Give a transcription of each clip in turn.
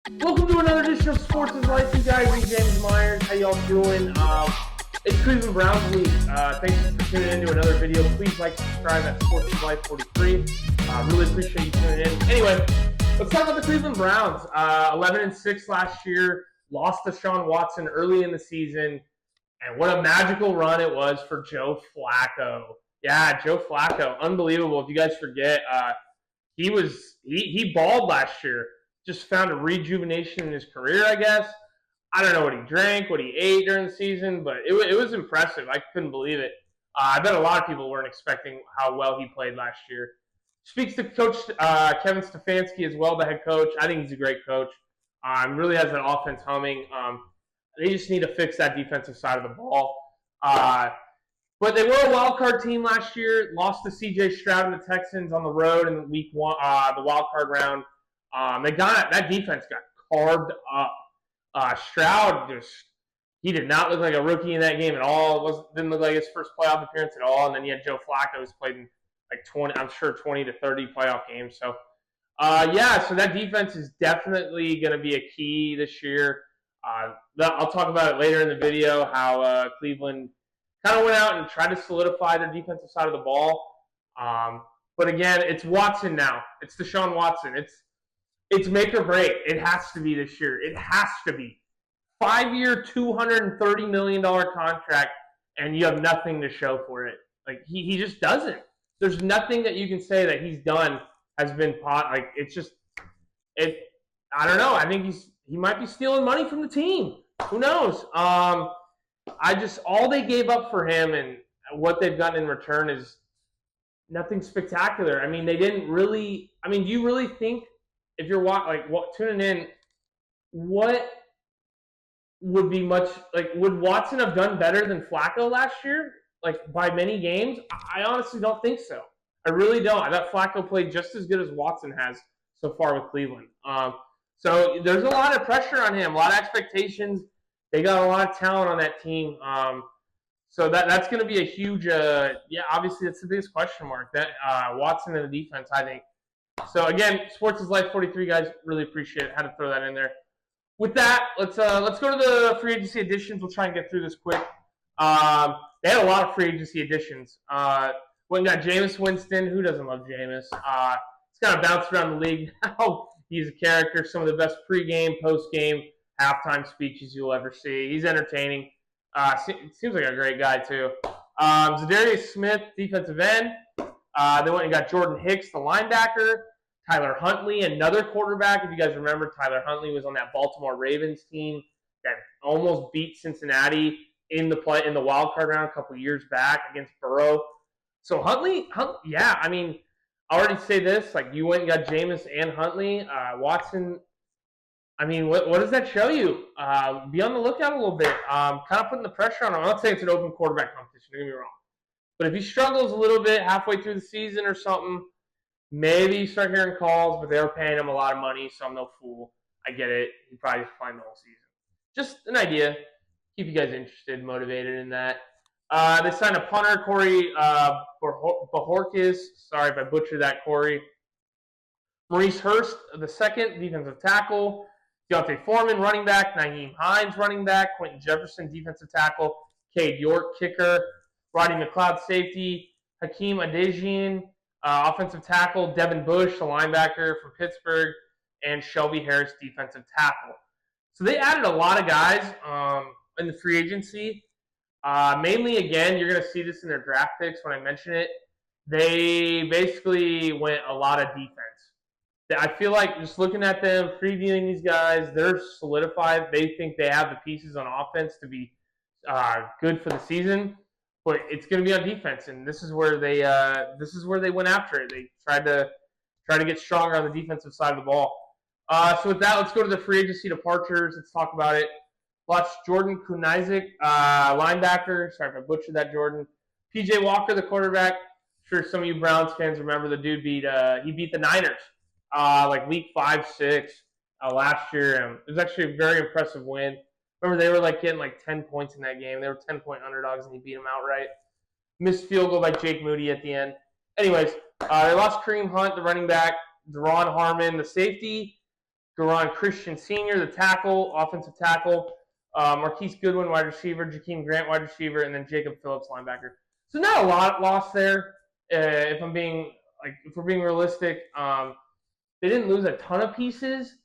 Welcome to another edition of Sports is Life, you guys. I'm James Myers. How y'all doing? It's Cleveland Browns week. Thanks for tuning in to another video. Please like, subscribe at Sports is Life 43. Really appreciate you tuning in. Anyway, let's talk about the Cleveland Browns. 11-6 last year. Lost Deshaun Watson early in the season. And what a magical run it was for Joe Flacco. Yeah, Joe Flacco. Unbelievable. If you guys forget, he balled last year. Just found a rejuvenation in his career, I guess. I don't know what he drank, what he ate during the season, but it was impressive. I couldn't believe it. I bet a lot of people weren't expecting how well he played last year. Speaks to Coach Kevin Stefanski as well, the head coach. I think he's a great coach. Really has that offense humming. They just need to fix that defensive side of the ball. But they were a wild card team last year. Lost to C.J. Stroud and the Texans on the road in week one, the wild card round. That defense got carved up. Stroud he did not look like a rookie in that game at all. Didn't look like his first playoff appearance at all. And then you had Joe Flacco, who's played in like 20 to 30 playoff games. So so that defense is definitely going to be a key this year. I'll talk about it later in the video, how Cleveland kind of went out and tried to solidify their defensive side of the ball. But again, it's Watson now. It's Deshaun Watson. It's make or break. It has to be this year. It has to be. 5-year, $230 million contract, and you have nothing to show for it. Like, he just doesn't. There's nothing that you can say that he's done has been it's just I don't know. I think he might be stealing money from the team. Who knows? All they gave up for him and what they've gotten in return is nothing spectacular. I mean, they didn't really. I mean, do you really think, if you're tuning in, what would be would Watson have done better than Flacco last year? Like, by many games? I honestly don't think so. I really don't. I thought Flacco played just as good as Watson has so far with Cleveland. So there's a lot of pressure on him, a lot of expectations. They got a lot of talent on that team. So that's going to be a huge, obviously that's the biggest question mark. That Watson and the defense, I think. So again, Sports is Life 43, guys. Really appreciate it. Had to throw that in there. With that, let's go to the free agency additions. We'll try and get through this quick. They had a lot of free agency additions. We got Jameis Winston. Who doesn't love Jameis? He's kind of bounced around the league now. He's a character. Some of the best pregame, postgame, halftime speeches you'll ever see. He's entertaining. Seems like a great guy too. Zadarius Smith, defensive end. They went and got Jordan Hicks, the linebacker. Tyler Huntley, another quarterback. If you guys remember, Tyler Huntley was on that Baltimore Ravens team that almost beat Cincinnati in the wild card round a couple years back against Burrow. So Huntley, I mean, I already say this, like, you went and got Jameis and Huntley. Watson, I mean, what does that show you? Be on the lookout a little bit. Kind of putting the pressure on him. I'm not saying it's an open quarterback competition, don't get me wrong. But if he struggles a little bit halfway through the season or something, maybe you start hearing calls, but they were paying him a lot of money, so I'm no fool. I get it. He probably fine the whole season. Just an idea. Keep you guys interested, motivated in that. They signed a punter, Corey Bojorquez. Sorry if I butchered that, Corey. Maurice Hurst, the second, defensive tackle. Deontay Foreman, running back. Nyheim Hines, running back. Quentin Jefferson, defensive tackle. Cade York, kicker. Roddy McLeod, safety. Hakeem Adejian, offensive tackle. Devin Bush, the linebacker from Pittsburgh. And Shelby Harris, defensive tackle. So they added a lot of guys in the free agency. Mainly, again, you're going to see this in their draft picks when I mention it. They basically went a lot of defense. I feel like just looking at them, previewing these guys, they're solidified. They think they have the pieces on offense to be good for the season, but it's going to be on defense, and this is where they went after it. They tried to get stronger on the defensive side of the ball. So with that, let's go to the free agency departures. Let's talk about it. Watch Jordan Kunizek, linebacker. Sorry if I butchered that, Jordan. P.J. Walker, the quarterback. I'm sure some of you Browns fans remember the dude beat the Niners like week 5, 6 last year. It was actually a very impressive win. Remember, they were getting 10 points in that game. They were 10-point underdogs, and he beat them outright. Missed field goal by Jake Moody at the end. Anyways, they lost Kareem Hunt, the running back. Deron Harmon, the safety. Garon Christian Sr., the tackle, offensive tackle. Marquise Goodwin, wide receiver. Jakeem Grant, wide receiver. And then Jacob Phillips, linebacker. So not a lot lost there. If we're being realistic, they didn't lose a ton of pieces.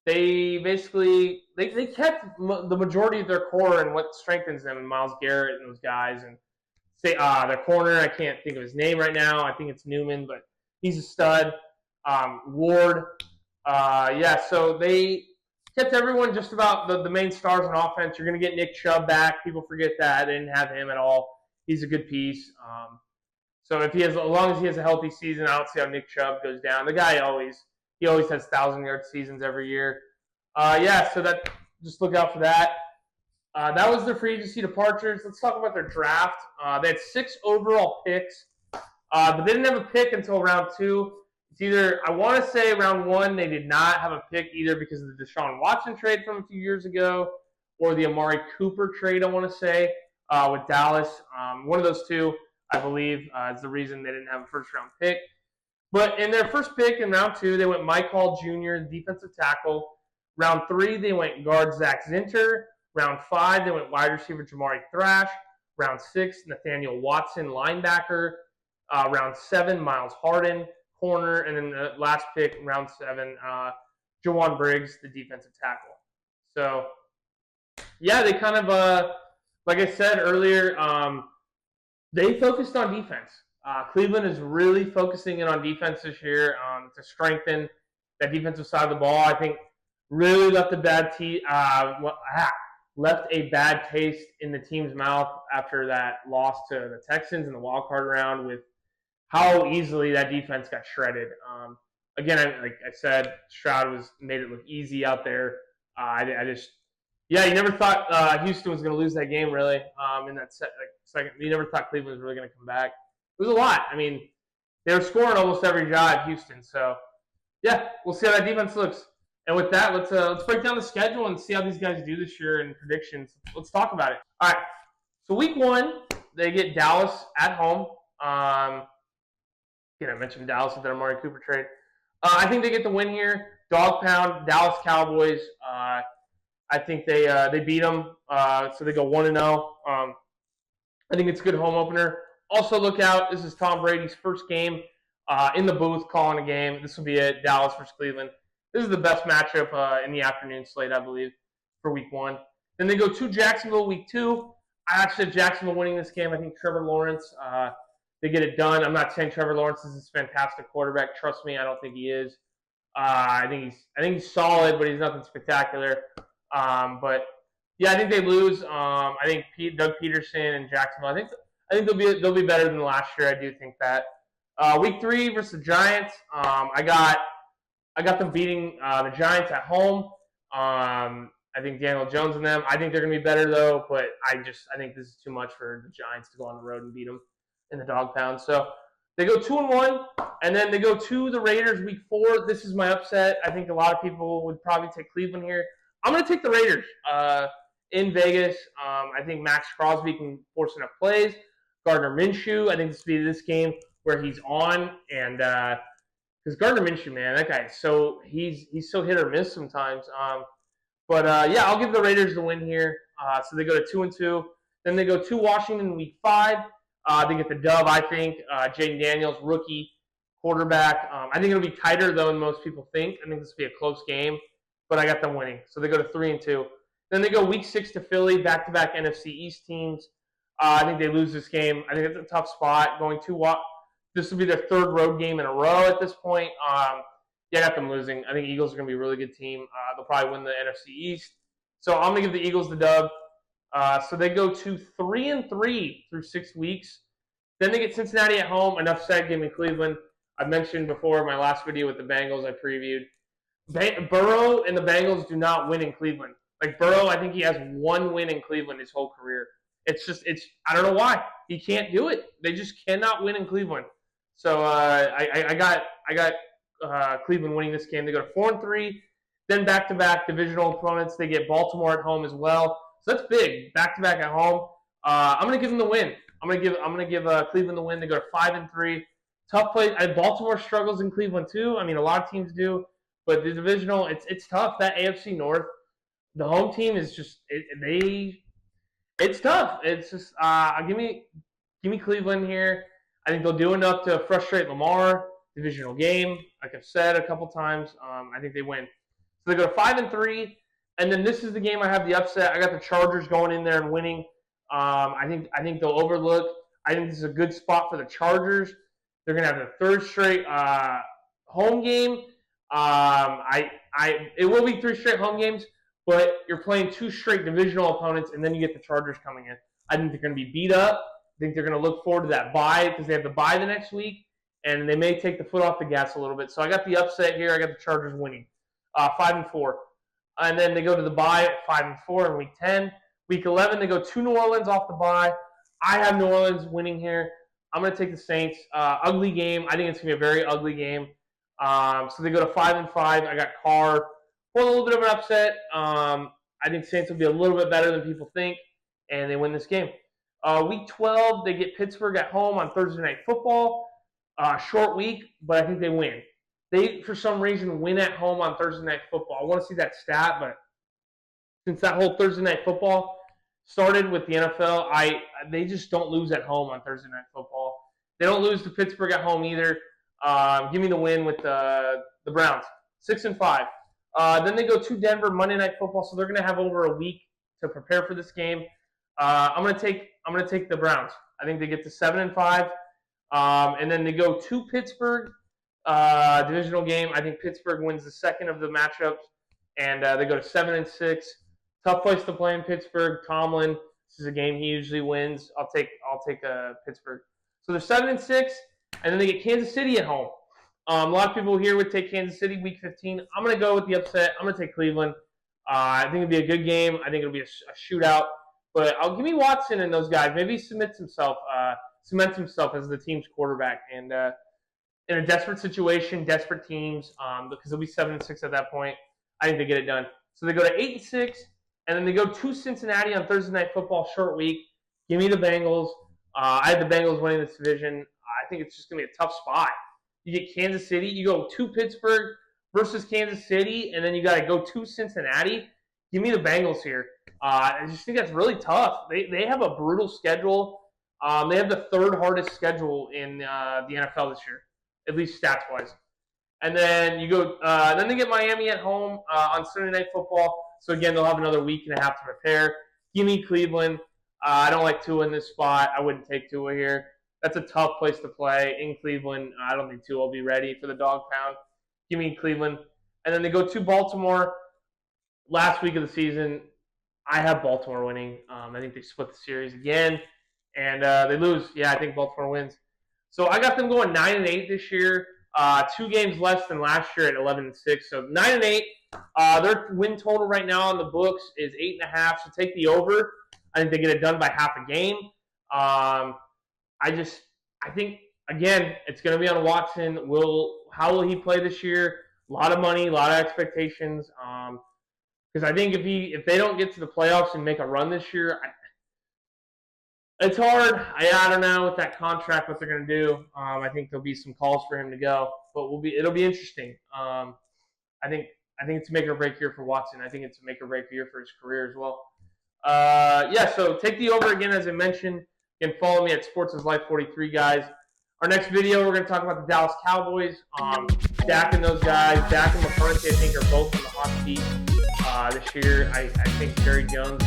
They basically they kept the majority of their core and what strengthens them, Myles Garrett and those guys, and their corner. I can't think of his name right now. I think it's Newman, but he's a stud. Ward, so they kept everyone just about the main stars on offense. You're going to get Nick Chubb back. People forget that. They didn't have him at all. He's a good piece. So if as long as he has a healthy season, I don't see how Nick Chubb goes down. The guy always has 1,000-yard seasons every year. So that just look out for that. That was their free agency departures. Let's talk about their draft. They had 6 overall picks, but they didn't have a pick until round 2. It's either, I want to say round 1, they did not have a pick either because of the Deshaun Watson trade from a few years ago or the Amari Cooper trade, I want to say, with Dallas. One of those two, I believe, is the reason they didn't have a first-round pick. But in their first pick in round 2, they went Mike Hall Jr., defensive tackle. Round 3, they went guard Zach Zinter. Round 5, they went wide receiver Jamari Thrash. Round 6, Nathaniel Watson, linebacker. Round 7, Miles Harden, corner. And then the last pick, round 7, Jawan Briggs, the defensive tackle. So, yeah, they kind of, like I said earlier, they focused on defense. Cleveland is really focusing in on defense this year to strengthen that defensive side of the ball. I think really left a bad taste in the team's mouth after that loss to the Texans in the wild card round with how easily that defense got shredded. Again, like I said, Stroud made it look easy out there. You never thought Houston was going to lose that game really in that second. You never thought Cleveland was really going to come back. It was a lot. I mean, they were scoring almost every drive, Houston. So, yeah, we'll see how that defense looks. And with that, let's break down the schedule and see how these guys do this year in predictions. Let's talk about it. All right. So week 1, they get Dallas at home. I mentioned Dallas with their Amari Cooper trade. I think they get the win here. Dog pound, Dallas Cowboys. I think they beat them, so they go 1-0. I think it's a good home opener. Also, look out. This is Tom Brady's first game in the booth calling a game. This will be it, Dallas versus Cleveland. This is the best matchup in the afternoon slate, I believe, for week 1. Then they go to Jacksonville week 2. I actually have Jacksonville winning this game. I think Trevor Lawrence, they get it done. I'm not saying Trevor Lawrence is this fantastic quarterback. Trust me, I don't think he is. I think he's solid, but he's nothing spectacular. But yeah, I think they lose. I think Doug Peterson and Jacksonville. I think they'll be better than last year. I do think that. Week 3 versus the Giants. I got them beating the Giants at home. I think Daniel Jones and them. I think they're going to be better though, but I think this is too much for the Giants to go on the road and beat them in the dog pound. So they go 2-1, and then they go to the Raiders week 4. This is my upset. I think a lot of people would probably take Cleveland here. I'm going to take the Raiders in Vegas. I think Max Crosby can force enough plays. Gardner Minshew, I think this will be this game where he's on, and because Gardner Minshew, man, that guy he's so hit or miss sometimes. I'll give the Raiders the win here. So they go to 2-2. Then they go to Washington week 5. They get the dub, I think. Jaden Daniels, rookie quarterback. I think it'll be tighter, though, than most people think. I think this will be a close game, but I got them winning. So they go to 3-2. Then they go week 6 to Philly, back-to-back NFC East teams. I think they lose this game. I think it's a tough spot. This will be their 3rd road game in a row at this point. I got them losing. I think Eagles are going to be a really good team. They'll probably win the NFC East. So I'm going to give the Eagles the dub. So they go to 3-3 through 6 weeks. Then they get Cincinnati at home. Enough said, give me Cleveland. I mentioned before in my last video with the Bengals I previewed. Burrow and the Bengals do not win in Cleveland. Like Burrow, I think he has 1 win in Cleveland his whole career. I don't know why. He can't do it. They just cannot win in Cleveland. So I got Cleveland winning this game. They go to 4-3. Then back-to-back divisional opponents. They get Baltimore at home as well. So that's big. Back-to-back at home. I'm going to give them the win. I'm going to give Cleveland the win. They go to 5-3. Tough play. Baltimore struggles in Cleveland too. I mean, a lot of teams do. But the divisional, it's tough. That AFC North, the home team is just it's tough. It's just give me Cleveland here. I think they'll do enough to frustrate Lamar. Divisional game, like I've said a couple times. I think they win. So they go to 5-3, and then this is the game I have the upset. I got the Chargers going in there and winning. I think they'll overlook. I think this is a good spot for the Chargers. They're gonna have their third straight home game. It will be 3 straight home games, but you're playing 2 straight divisional opponents, and then you get the Chargers coming in. I think they're going to be beat up. I think they're going to look forward to that bye because they have the bye the next week, and they may take the foot off the gas a little bit. So I got the upset here. I got the Chargers winning, 5-4, and then they go to the bye at 5-4 in Week 10. Week 11 they go to New Orleans off the bye. I have New Orleans winning here. I'm going to take the Saints. Ugly game. I think it's going to be a very ugly game. So they go to 5-5. I got Carr for a little bit of an upset. I think Saints will be a little bit better than people think, and they win this game. Week 12, they get Pittsburgh at home on Thursday Night Football. Short week, but I think they win. They, for some reason, win at home on Thursday Night Football. I want to see that stat, but since that whole Thursday Night Football started with the NFL, they just don't lose at home on Thursday Night Football. They don't lose to Pittsburgh at home either. Give me the win with the Browns, 6-5. Then they go to Denver Monday Night Football, so they're going to have over a week to prepare for this game. I'm going to take the Browns. I think they get to 7-5, and then they go to Pittsburgh, divisional game. I think Pittsburgh wins the second of the matchups, and they go to 7-6. Tough place to play in Pittsburgh. Tomlin, this is a game he usually wins. I'll take Pittsburgh. So they're 7-6. And then they get Kansas City at home. A lot of people here would take Kansas City Week 15. I'm going to go with the upset. I'm going to take Cleveland. I think it'll be a good game. I think it'll be a shootout. But I'll give me Watson and those guys. Maybe cements himself as the team's quarterback. And in a desperate situation, desperate teams, because they'll be 7-6 at that point, I think they get it done. So they go to 8-6, and then they go to Cincinnati on Thursday Night Football, short week. Give me the Bengals. I had the Bengals winning this division. I think it's just going to be a tough spot. You get Kansas City. You go to Pittsburgh versus Kansas City, and then you got to go to Cincinnati. Give me the Bengals here. I just think that's really tough. They have a brutal schedule. They have the 3rd hardest schedule in the NFL this year, at least stats-wise. And then you go. Then they get Miami at home on Sunday Night Football. So again, they'll have another week and a half to prepare. Give me Cleveland. I don't like Tua in this spot. I wouldn't take Tua here. That's a tough place to play in Cleveland. I don't think Tua will be ready for the dog pound. Give me Cleveland. And then they go to Baltimore. Last week of the season, I have Baltimore winning. I think they split the series again, and they lose. Yeah, I think Baltimore wins. So I got them going 9-8 this year. 2 games less than last year at 11-6. So 9-8. Their win total right now on the books is 8.5. So take the over. I think they get it done by half a game. I think, again, it's going to be on Watson. How will he play this year? A lot of money, a lot of expectations. Because I think if they don't get to the playoffs and make a run this year, it's hard. I don't know with that contract what they're going to do. I think there'll be some calls for him to go, but it'll be interesting. I think it's a make or break year for Watson. I think it's a make or break year for his career as well. So take the over again, as I mentioned. You can follow me at SportsIsLife43, guys. Our next video, we're going to talk about the Dallas Cowboys. Dak and those guys, Dak and McCarthy, I think, are both on the hot seat this year. I think Jerry Jones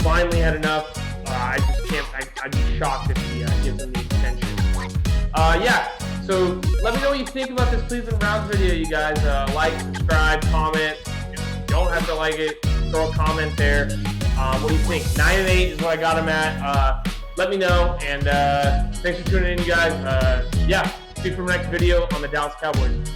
finally had enough. I just can't. I'd be shocked if he gives them the extension. So let me know what you think about this Cleveland Browns video, you guys. Like, subscribe, comment. You don't have to like it. Throw a comment there. What do you think? 9-8 is what I got him at. Let me know, and thanks for tuning in, you guys. See you for the next video on the Dallas Cowboys.